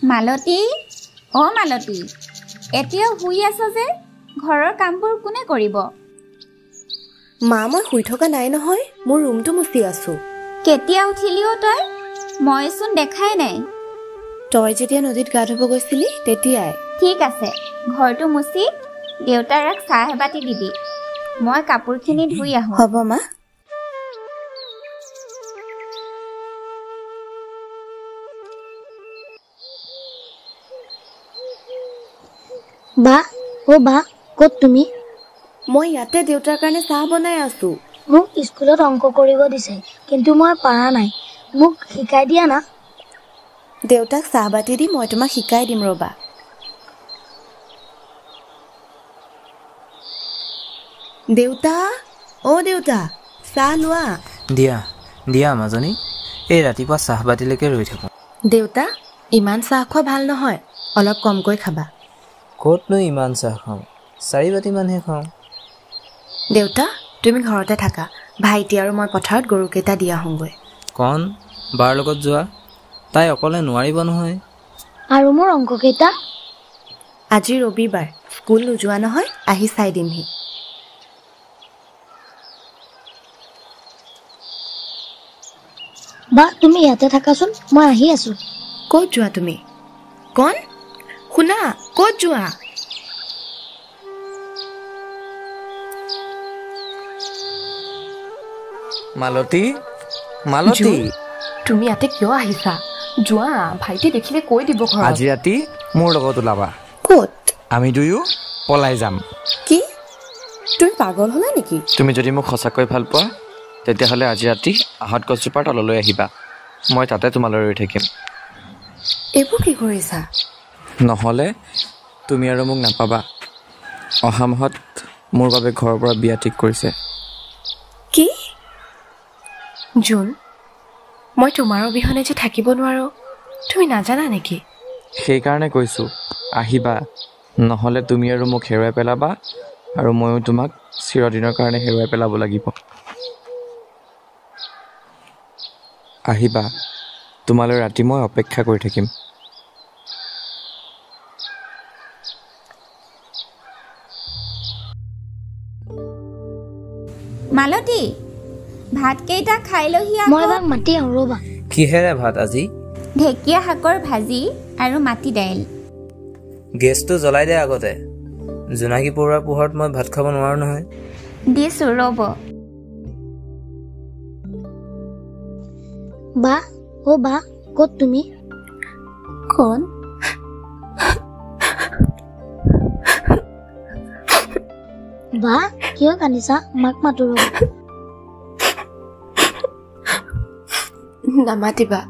মালতী, অ' মালতী, এতিয়াও শুই আছ যে? ঘৰৰ কামবোৰ কোনে কৰিব? মা, মই শুই থকা নাই নহয়, মোৰ ৰুমটো মুচি আছো। কেতিয়া উঠিলিও তই? মইচোন দেখাই নাই। তই যেতিয়া নদীত গা ধুব গৈছিলি তেতিয়াই। ঠিক আছে, ঘৰটো মুচি দেউতাক চাহ এবাতি দিবি। মই কাপোৰখিনি ধুই আহোঁ। হ'ব মা। বা, অ' বা, ক'ত তুমি? মই ইয়াতে দেউতাৰ কাৰণে চাহ বনাই আছো। মোক স্কুলত অংক কৰিব দিছে, কিন্তু মই পাৰা নাই। মোক শিকাই দিয়া না। দেউতাক চাহ বাতি দি মই তোমাক শিকাই দিম ৰবা। দেউতা, অ' দেউতা, চাহ লোৱা। দিয়া দিয়া মাজনী, এই ৰাতিপুৱা চাহ বাতিলৈকে ৰৈ থাকোঁ। দেউতা, ইমান চাহ খোৱা ভাল নহয়, অলপ কমকৈ খাবা। ক'তনো ইমান চাহ খাওঁ, 4 বাতিমানহে খাওঁ। দেউতা, তুমি ঘৰতে থাকা, ভাইটি আৰু মই পথাৰত গৰুকেইটা দি আহোঁগৈ। কণ বাৰ লগত যোৱা, তাই অকলে নোৱাৰিব নহয়। আৰু মোৰ অংককেইটা? আজি ৰবিবাৰ, স্কুল নোযোৱা নহয়, আহি চাই দিমহি। বা, তুমি ইয়াতে থাকাচোন, মই আহি আছো। ক'ত যোৱা তুমি? কণ শুনা, ক'ত যোৱা? মালতী, মালতী, তুমি ইয়াতে কিয় আহিছা? যোৱা, ভাইটি দেখিলে কৈ দিব ঘৰত। আজি ৰাতি মোৰ লগত ওলাবা। ক'ত? আমি দুয়ো পলাই যাম। কি? তুমি পাগল হ'লা নেকি? তুমি যদি মোক সঁচাকৈ ভাল পোৱা তেতিয়াহ'লে আজি ৰাতি আহঁত গছজোপাৰ তললৈ আহিবা, মই তাতে তোমালৈ ৰৈ থাকিম। এইবোৰ কি কৰিছা? নহ'লে তুমি আৰু মোক নাপাবা। অহা মাহত মোৰ বাবে ঘৰৰ পৰা বিয়া ঠিক কৰিছে। কি? জোন, মই তোমাৰ অবিহনে যে থাকিব নোৱাৰো, তুমি নাজানা নেকি? সেইকাৰণে কৈছোঁ, আহিবা, নহ'লে তুমি আৰু মোক হেৰুৱাই পেলাবা আৰু ময়ো তোমাক চিৰদিনৰ কাৰণে হেৰুৱাই পেলাব লাগিব। আহিবা, তোমালৈ ৰাতি মই অপেক্ষা কৰি থাকিম। মালতী, ভাতকেইটা খাই লহি। মই এবাক মাতি আহোঁ ৰ'বা। কিহেৰে ভাত আজি? ঢেকীয়া শাকৰ ভাজি আৰু মাটি দাইল। গেছটো জ্বলাই দে আগতে, জোনাকী পৰুৱাৰ পোহৰত মই ভাত খাব নোৱাৰো নহয়। দিছো ৰ'ব। বা, অ' বা, ক'ত তুমি? কণ, বা, কিয় কান্দিছা? মাক মাতো ৰ'বা। নামাতিবা,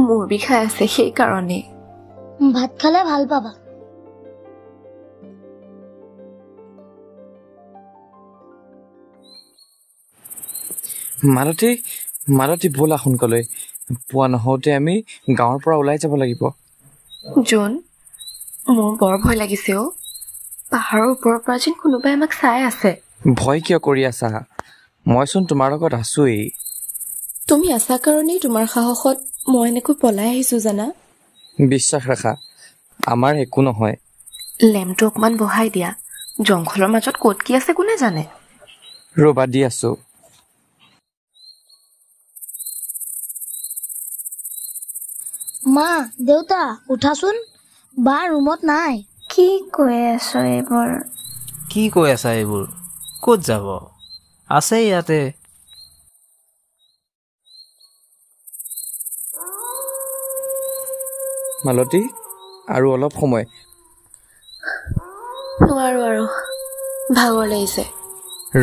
মোৰ বিষাই আছে সেইকাৰণে। ভাত খালে ভাল পাবা। মালতী, মালতী ব'লা সোনকালে, পুৱা নহওঁতে আমি গাঁৱৰ পৰা ওলাই যাব লাগিব। জোন, মোৰ বৰ ভয় লাগিছে অ'। পাহাৰৰ ওপৰৰ পৰা যেন কোনোবাই আমাক চাই আছে। ভয় কিয় কৰি আছা? মইচোন তোমাৰ লগত আছোৱেই। তুমি আছা কাৰণেই তোমাৰ সাহসত মই এনেকৈ পলাই আহিছো জানা। বিশ্বাস ৰাখা, আমাৰ একো নহয়। লেম্পটো অকমান বহাই দিয়া, জংঘলৰ মাজত ক'ত কি আছে কোনে জানে। ৰ'বা দি আছো। মা, দেউতা, উঠাচোন, বা ৰুমত নাই। কি কৈ আছ এইবোৰ? কি কৈ আছা এইবোৰ? ক'ত যাব? আছে ইয়াতে। মালতী, আৰু অলপ সময়। নোৱাৰো আৰু, ভাগৰ লাগিছে।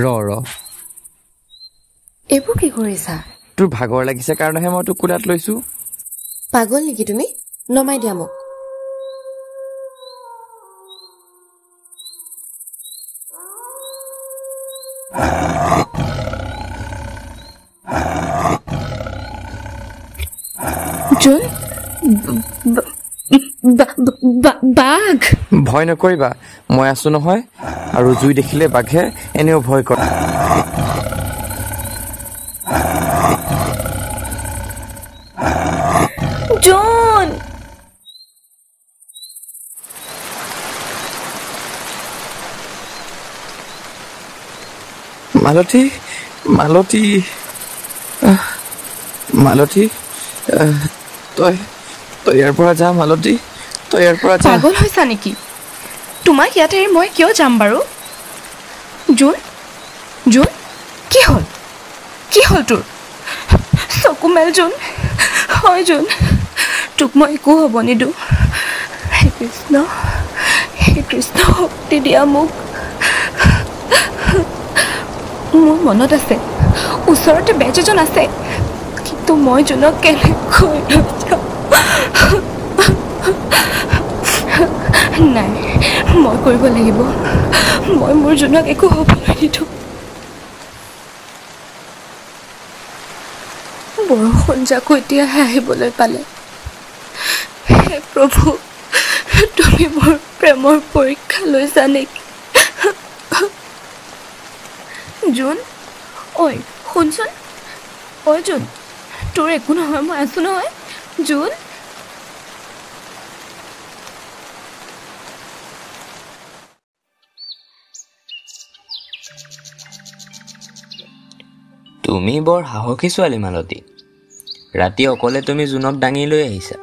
ৰ এইবোৰ কি কৰিছা? তোৰ ভাগৰ লাগিছে কাৰণেহে মই তোক কোলাত লৈছো। পাগল নেকি তুমি? নমাই দিয়া মোক। জোন, বাঘ। ভয় নকৰিবা, মই আছো নহয়, আৰু জুই দেখিলে বাঘে এনেও ভয় কৰে। জোন, মালতী মালতী মালতী তই তই ইয়াৰ পৰা যা মালতী, তই ইয়াৰ পৰা যা। পাগল হৈছা নেকি? তোমাক ইয়াতে এৰি মই কিয় যাম বাৰু? জোন জোন, কি হ'ল? কি হ'ল তোৰ? চকু মেল জোন। হয় জোন, তোক মই একো হ'ব নিদিওঁ। হে কৃষ্ণ শক্তি দিয়া মোক। মোৰ মনত আছে ওচৰতে বেজ এজন আছে, কিন্তু মই জোনক কেনেকৈ লৈ যাওঁ? নাই, মই কৰিব লাগিব। মই মোৰ জোনক একো হ'বলৈ নিদিওঁ। বৰষুণ যাকো এতিয়াহে আহিবলৈ পালে। হে প্ৰভু, তুমি মোৰ প্ৰেমৰ পৰীক্ষা লৈছা নেকি? জোন, ঐ শুনচোন। ঐ জোন, তোৰ একো নহয়, মই আছো নহয়। জোন, তুমি বৰ সাহসী ছোৱালী মালতী। ৰাতি অকলে তুমি জোনক দাঙি লৈ আহিছা।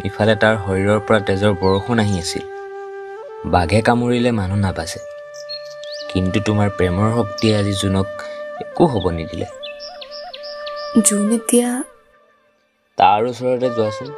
ইফালে তাৰ শৰীৰৰ পৰা তেজৰ বৰষুণ আহি আছিল। বাঘে কামুৰিলে মানুহ নাবাচে, কিন্তু তোমাৰ প্ৰেমৰ শক্তিয়ে আজি জোনক একো হ'ব নিদিলে। জোন এতিয়া তাৰ ওচৰতে যোৱাচোন।